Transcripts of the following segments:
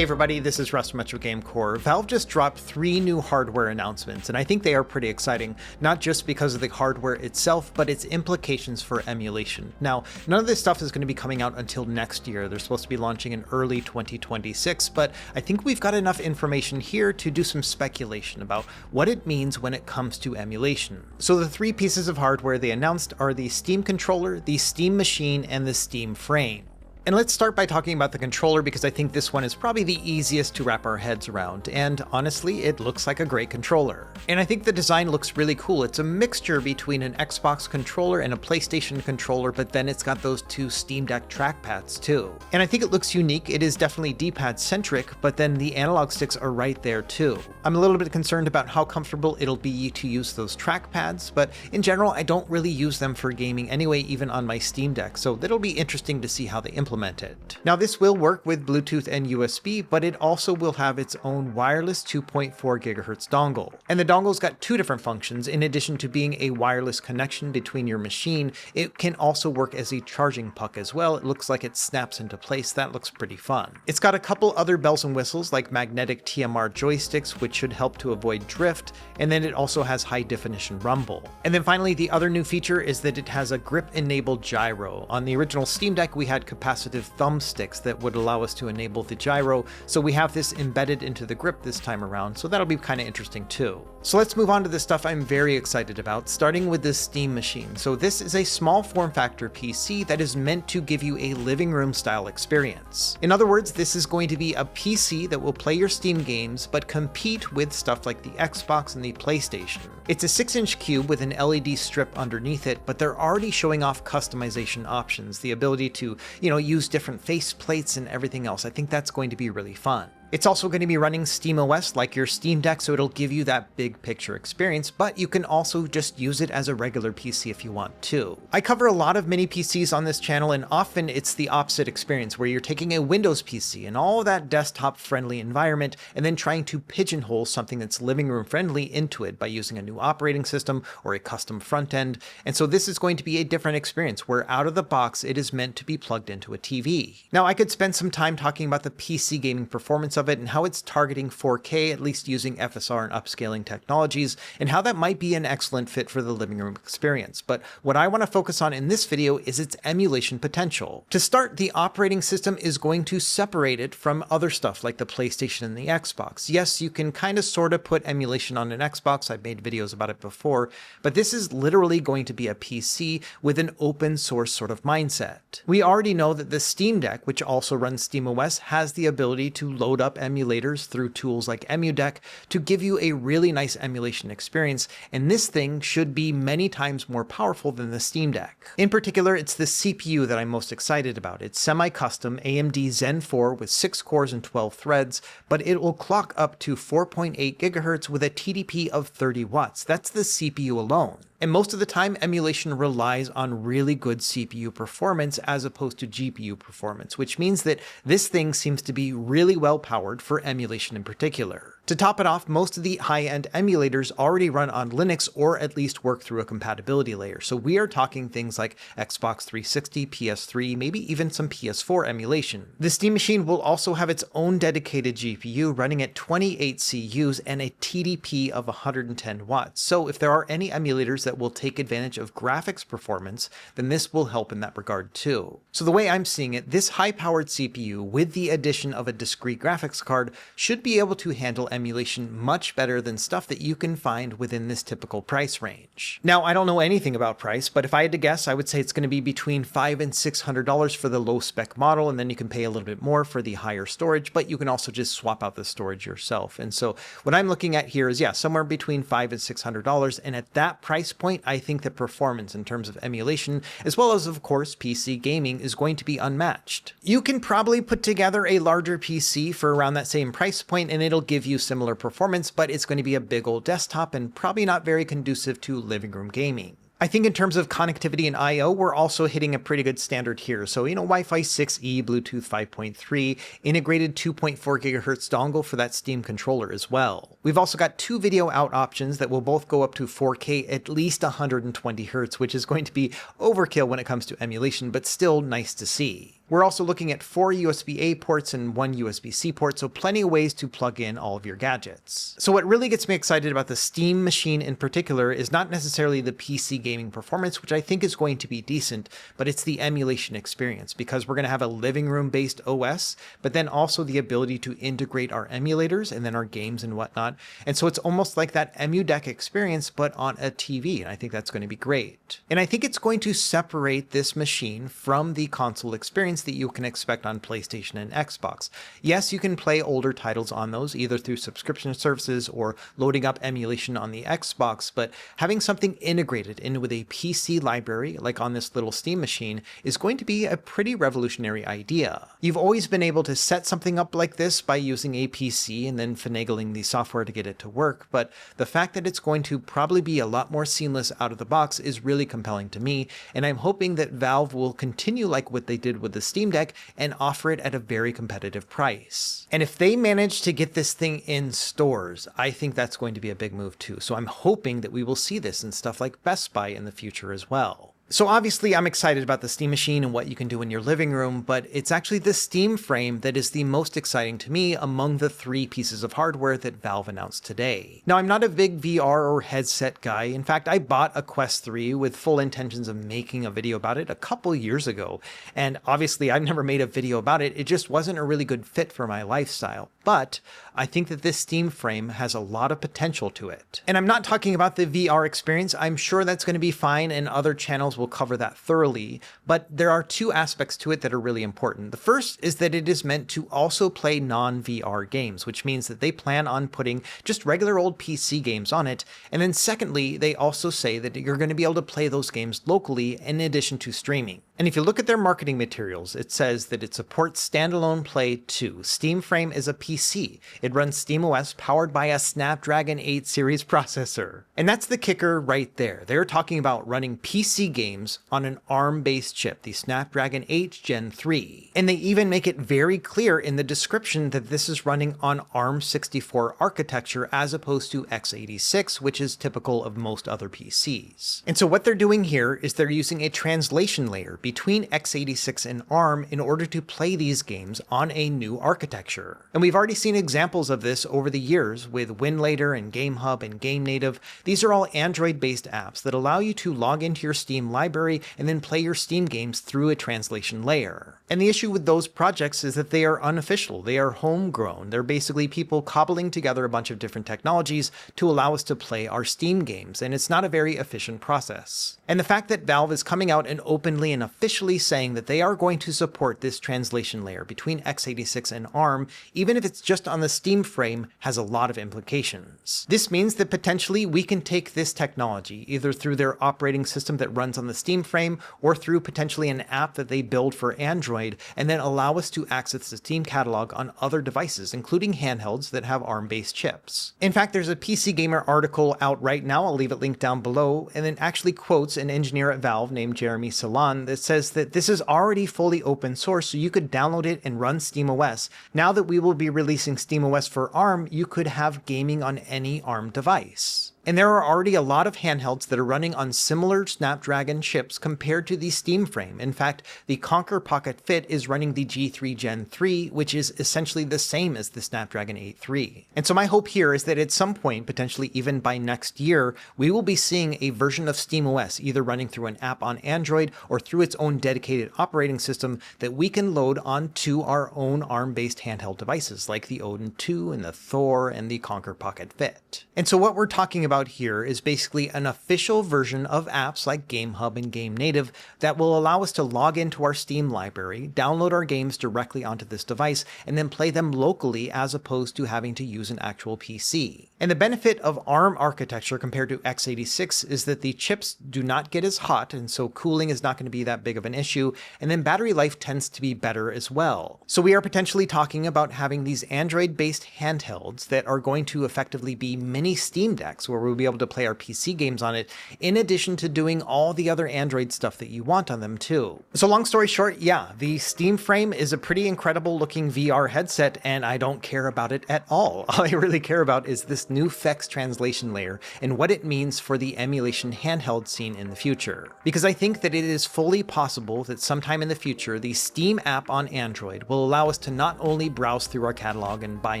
Hey everybody, this is Russ from Metro Game Core. Valve just dropped 3 new hardware announcements, and I think they are pretty exciting, not just because of the hardware itself, but its implications for emulation. Now, none of this stuff is going to be coming out until next year. They're supposed to be launching in early 2026, but I think we've got enough information here to do some speculation about what it means when it comes to emulation. So the 3 pieces of hardware they announced are the Steam controller, the Steam machine, and the Steam frame. And let's start by talking about the controller because I think this one is probably the easiest to wrap our heads around, and honestly, it looks like a great controller. And I think the design looks really cool. It's a mixture between an Xbox controller and a PlayStation controller, but then it's got those 2 Steam Deck trackpads too. And I think it looks unique. It is definitely D-pad centric, but then the analog sticks are right there too. I'm a little bit concerned about how comfortable it'll be to use those trackpads, but in general, I don't really use them for gaming anyway, even on my Steam Deck, so it'll be interesting to see how they implement it. Now this will work with Bluetooth and USB, but it also will have its own wireless 2.4 GHz dongle. And the dongle's got 2 different functions. In addition to being a wireless connection between your machine, it can also work as a charging puck as well. It looks like it snaps into place. That looks pretty fun. It's got a couple other bells and whistles like magnetic TMR joysticks, which should help to avoid drift, and then it also has high definition rumble. And then finally, the other new feature is that it has a grip-enabled gyro. On the original Steam Deck, we had capacitive thumbsticks that would allow us to enable the gyro, so we have this embedded into the grip this time around, so that'll be kind of interesting too. So let's move on to the stuff I'm very excited about, starting with the Steam machine. So this is a small form factor PC that is meant to give you a living room style experience. In other words, this is going to be a PC that will play your Steam games, but compete with stuff like the Xbox and the PlayStation. It's a 6-inch cube with an LED strip underneath it, but they're already showing off customization options, the ability to, use different face plates and everything else. I think that's going to be really fun. It's also going to be running SteamOS like your Steam Deck, so it'll give you that big picture experience, but you can also just use it as a regular PC if you want to. I cover a lot of mini PCs on this channel, and often it's the opposite experience where you're taking a Windows PC and all of that desktop-friendly environment and then trying to pigeonhole something that's living room friendly into it by using a new operating system or a custom front end. And so this is going to be a different experience where out of the box it is meant to be plugged into a TV. Now I could spend some time talking about the PC gaming performance of it and how it's targeting 4K, at least using FSR and upscaling technologies, and how that might be an excellent fit for the living room experience. But what I want to focus on in this video is its emulation potential. To start, the operating system is going to separate it from other stuff like the PlayStation and the Xbox. Yes, you can kind of sort of put emulation on an Xbox. I've made videos about it before, but this is literally going to be a PC with an open source sort of mindset. We already know that the Steam Deck, which also runs SteamOS, has the ability to load up emulators through tools like EmuDeck to give you a really nice emulation experience, and this thing should be many times more powerful than the Steam Deck. In particular, it's the CPU that I'm most excited about. It's semi-custom AMD Zen 4 with 6 cores and 12 threads, but it will clock up to 4.8 GHz with a TDP of 30 watts. That's the CPU alone. And most of the time, emulation relies on really good CPU performance as opposed to GPU performance, which means that this thing seems to be really well powered for emulation in particular. To top it off, most of the high-end emulators already run on Linux or at least work through a compatibility layer. So we are talking things like Xbox 360, PS3, maybe even some PS4 emulation. The Steam machine will also have its own dedicated GPU running at 28 CUs and a TDP of 110 watts. So if there are any emulators that will take advantage of graphics performance, then this will help in that regard too. So the way I'm seeing it, this high-powered CPU with the addition of a discrete graphics card should be able to handle emulation much better than stuff that you can find within this typical price range. Now, I don't know anything about price, but if I had to guess, I would say it's going to be between $500 and $600 for the low spec model, and then you can pay a little bit more for the higher storage, but you can also just swap out the storage yourself. And so what I'm looking at here is, somewhere between $500 and $600, and at that price point, I think the performance in terms of emulation, as well as of course PC gaming, is going to be unmatched. You can probably put together a larger PC for around that same price point, and it'll give you similar performance, but it's going to be a big old desktop and probably not very conducive to living room gaming. I think in terms of connectivity and I/O, we're also hitting a pretty good standard here. So, Wi-Fi 6E, Bluetooth 5.3, integrated 2.4 GHz dongle for that Steam controller as well. We've also got 2 video out options that will both go up to 4K at least 120 Hz, which is going to be overkill when it comes to emulation, but still nice to see. We're also looking at 4 USB-A ports and 1 USB-C port, so plenty of ways to plug in all of your gadgets. So what really gets me excited about the Steam machine in particular is not necessarily the PC gaming performance, which I think is going to be decent, but it's the emulation experience, because we're going to have a living room based OS, but then also the ability to integrate our emulators and then our games and whatnot. And so it's almost like that EmuDeck experience, but on a TV. And I think that's going to be great. And I think it's going to separate this machine from the console experience that you can expect on PlayStation and Xbox. Yes, you can play older titles on those, either through subscription services or loading up emulation on the Xbox, but having something integrated in with a PC library, like on this little Steam machine, is going to be a pretty revolutionary idea. You've always been able to set something up like this by using a PC and then finagling the software to get it to work, but the fact that it's going to probably be a lot more seamless out of the box is really compelling to me, and I'm hoping that Valve will continue like what they did with the Steam Deck and offer it at a very competitive price. And if they manage to get this thing in stores, I think that's going to be a big move too. So I'm hoping that we will see this in stuff like Best Buy in the future as well. So obviously I'm excited about the Steam machine and what you can do in your living room, but it's actually the Steam frame that is the most exciting to me among the 3 pieces of hardware that Valve announced today. Now, I'm not a big VR or headset guy. In fact, I bought a Quest 3 with full intentions of making a video about it a couple years ago. And obviously I've never made a video about it. It just wasn't a really good fit for my lifestyle. But I think that this Steam frame has a lot of potential to it. And I'm not talking about the VR experience. I'm sure that's going to be fine, and other channels will cover that thoroughly, but there are 2 aspects to it that are really important. The first is that it is meant to also play non-VR games, which means that they plan on putting just regular old PC games on it. And then secondly, they also say that you're going to be able to play those games locally in addition to streaming. And if you look at their marketing materials, it says that it supports standalone play too. Steam Frame is a PC. It runs SteamOS powered by a Snapdragon 8 series processor. And that's the kicker right there. They're talking about running PC games on an ARM-based chip, the Snapdragon 8 Gen 3. And they even make it very clear in the description that this is running on ARM64 architecture as opposed to x86, which is typical of most other PCs. And so what they're doing here is they're using a translation layer between x86 and ARM in order to play these games on a new architecture. And we've already seen examples of this over the years with WinLater and GameHub and GameNative. These are all Android-based apps that allow you to log into your Steam library and then play your Steam games through a translation layer. And the issue with those projects is that they are unofficial. They are homegrown. They're basically people cobbling together a bunch of different technologies to allow us to play our Steam games, and it's not a very efficient process. And the fact that Valve is coming out and openly and officially saying that they are going to support this translation layer between x86 and ARM, even if it's just on the Steam frame, has a lot of implications. This means that potentially we can take this technology either through their operating system that runs on the Steam frame or through potentially an app that they build for Android, and then allow us to access the Steam catalog on other devices, including handhelds that have ARM-based chips. In fact, there's a PC Gamer article out right now, I'll leave it linked down below, and it actually quotes an engineer at Valve named Jeremy Salan that says that this is already fully open source, so you could download it and run SteamOS. Now that we will be releasing SteamOS for ARM, you could have gaming on any ARM device. And there are already a lot of handhelds that are running on similar Snapdragon chips compared to the Steam frame. In fact, the Conker Pocket Fit is running the G3 Gen 3, which is essentially the same as the Snapdragon 8 III. And so my hope here is that at some point, potentially even by next year, we will be seeing a version of SteamOS either running through an app on Android or through its own dedicated operating system that we can load onto our own ARM-based handheld devices like the Odin 2 and the Thor and the Conker Pocket Fit. And so what we're talking about here is basically an official version of apps like GameHub and GameNative that will allow us to log into our Steam library, download our games directly onto this device, and then play them locally as opposed to having to use an actual PC. And the benefit of ARM architecture compared to x86 is that the chips do not get as hot, and so cooling is not going to be that big of an issue, and then battery life tends to be better as well. So we are potentially talking about having these Android-based handhelds that are going to effectively be mini Steam Decks, where where we'll be able to play our PC games on it, in addition to doing all the other Android stuff that you want on them too. So long story short, yeah, the Steam Frame is a pretty incredible looking VR headset, and I don't care about it at all. All I really care about is this new FEX translation layer and what it means for the emulation handheld scene in the future. Because I think that it is fully possible that sometime in the future, the Steam app on Android will allow us to not only browse through our catalog and buy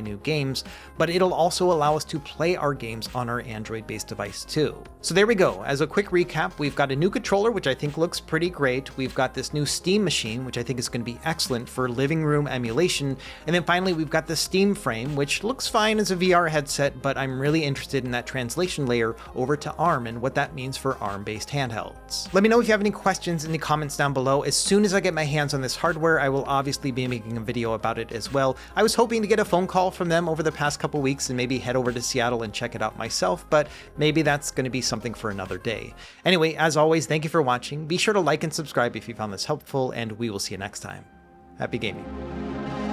new games, but it'll also allow us to play our games on our Android-based device too. So there we go. As a quick recap, we've got a new controller, which I think looks pretty great. We've got this new Steam machine, which I think is going to be excellent for living room emulation. And then finally, we've got the Steam Frame, which looks fine as a VR headset, but I'm really interested in that translation layer over to ARM and what that means for ARM-based handhelds. Let me know if you have any questions in the comments down below. As soon as I get my hands on this hardware, I will obviously be making a video about it as well. I was hoping to get a phone call from them over the past couple weeks and maybe head over to Seattle and check it out myself, but maybe that's going to be something for another day. Anyway, as always, thank you for watching. Be sure to like and subscribe if you found this helpful, and we will see you next time. Happy gaming.